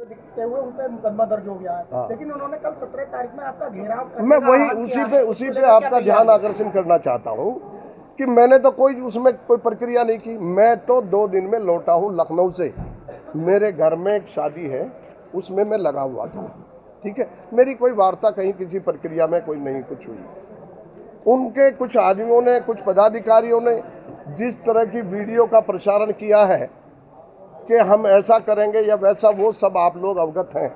दिखते हुए उन पे मुकदमा दर्ज हो गया है। हाँ। लेकिन उन्होंने कल 17 तारीख में आपका घेराव करने मैं का वही आह्वान उसी किया पे है। उसी उसको पे लेकर क्या आपका ध्यान तैयारी है? आकर्षण करना चाहता हूँ कि मैंने तो कोई उसमें कोई प्रक्रिया नहीं की। मैं तो 2 दिन में लौटा हूँ लखनऊ से। मेरे घर में एक शादी है, उसमें मैं लगा हुआ था। ठीक है, मेरी कोई वार्ता कहीं किसी प्रक्रिया में कोई नहीं कुछ हुई। उनके कुछ आदमियों ने, कुछ पदाधिकारियों ने जिस तरह की वीडियो का प्रसारण किया है कि हम ऐसा करेंगे या वैसा, वो सब आप लोग अवगत हैं।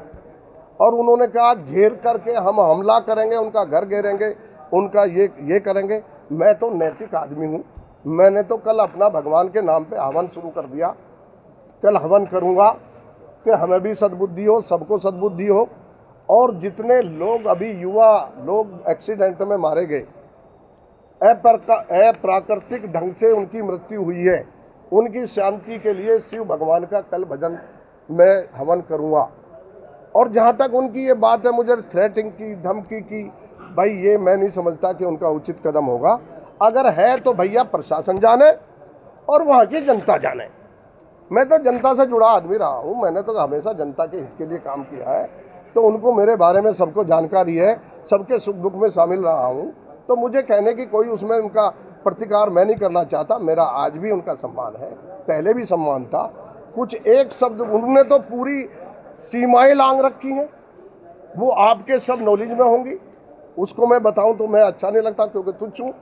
और उन्होंने कहा घेर करके हम हमला करेंगे, उनका घर घेरेंगे, उनका ये करेंगे। मैं तो नैतिक आदमी हूँ। मैंने तो कल अपना भगवान के नाम पे हवन शुरू कर दिया। कल हवन करूँगा कि हमें भी सद्बुद्धि हो, सबको सद्बुद्धि हो। और जितने लोग अभी युवा लोग एक्सीडेंट में मारे गए, अप्राकृतिक ढंग से उनकी मृत्यु हुई है, उनकी शांति के लिए शिव भगवान का कल भजन मैं हवन करूँगा। और जहाँ तक उनकी ये बात है मुझे थ्रेटिंग की, धमकी की, भाई ये मैं नहीं समझता कि उनका उचित कदम होगा। अगर है तो भैया प्रशासन जाने और वहाँ की जनता जाने। मैं तो जनता से जुड़ा आदमी रहा हूँ, मैंने तो हमेशा जनता के हित के लिए काम किया है। तो उनको मेरे बारे में सबको जानकारी है, सबके सुख दुख में शामिल रहा हूँ। तो मुझे कहने की कोई उसमें उनका प्रतिकार मैं नहीं करना चाहता। मेरा आज भी उनका सम्मान है, पहले भी सम्मान था। कुछ एक शब्द उन्होंने तो पूरी सीमाएं लांघ रखी हैं, वो आपके सब नॉलेज में होंगी। उसको मैं बताऊं तो मैं अच्छा नहीं लगता, क्योंकि तुच्छ हूँ,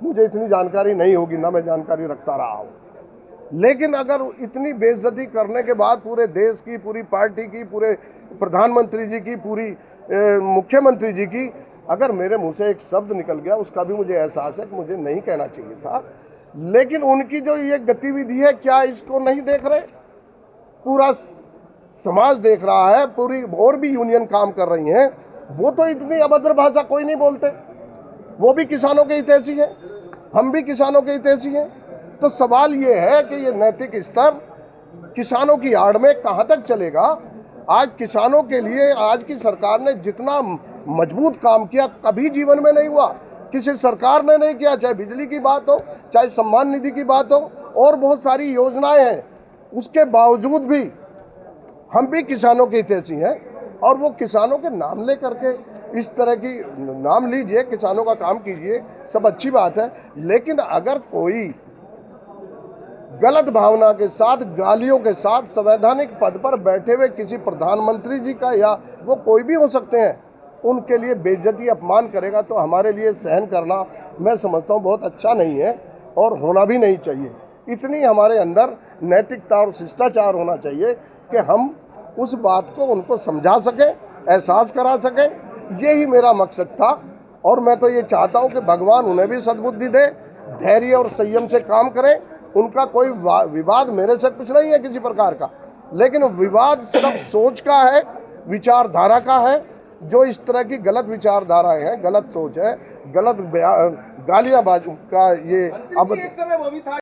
मुझे इतनी जानकारी नहीं होगी, ना मैं जानकारी रखता रहा हूँ। लेकिन अगर इतनी बेइज्जती करने के बाद पूरे देश की, पूरी पार्टी की, पूरे प्रधानमंत्री जी की, पूरी मुख्यमंत्री जी की, अगर मेरे मुंह से एक शब्द निकल गया, उसका भी मुझे एहसास है कि मुझे नहीं कहना चाहिए था। लेकिन उनकी जो ये गतिविधि है, क्या इसको नहीं देख रहे? पूरा समाज देख रहा है, पूरी और भी यूनियन काम कर रही हैं। वो तो इतनी अभद्र भाषा कोई नहीं बोलते। वो भी किसानों के हितैषी हैं, हम भी किसानों के हितैषी हैं। तो सवाल ये है कि ये नैतिक स्तर किसानों की आड़ में कहाँ तक चलेगा? आज किसानों के लिए आज की सरकार ने जितना मजबूत काम किया कभी जीवन में नहीं हुआ, किसी सरकार ने नहीं किया। चाहे बिजली की बात हो, चाहे सम्मान निधि की बात हो, और बहुत सारी योजनाएं हैं। उसके बावजूद भी हम भी किसानों के हितैषी हैं। और वो किसानों के नाम ले करके इस तरह की नाम लीजिए, किसानों का काम कीजिए, सब अच्छी बात है। लेकिन अगर कोई गलत भावना के साथ, गालियों के साथ संवैधानिक पद पर बैठे हुए किसी प्रधानमंत्री जी का, या वो कोई भी हो सकते हैं, उनके लिए बेइज्जती, अपमान करेगा, तो हमारे लिए सहन करना मैं समझता हूँ बहुत अच्छा नहीं है और होना भी नहीं चाहिए। इतनी हमारे अंदर नैतिकता और शिष्टाचार होना चाहिए कि हम उस बात को उनको समझा सकें, एहसास करा सकें। यही मेरा मकसद था। और मैं तो ये चाहता हूँ कि भगवान उन्हें भी सद्बुद्धि दे, धैर्य और संयम से काम करें। उनका कोई विवाद मेरे से कुछ नहीं है किसी प्रकार का, लेकिन विवाद सिर्फ सोच का है, विचारधारा का है। जो इस तरह की गलत विचारधाराएं हैं, गलत सोच है, गलत गालियाँ बाजू का ये अब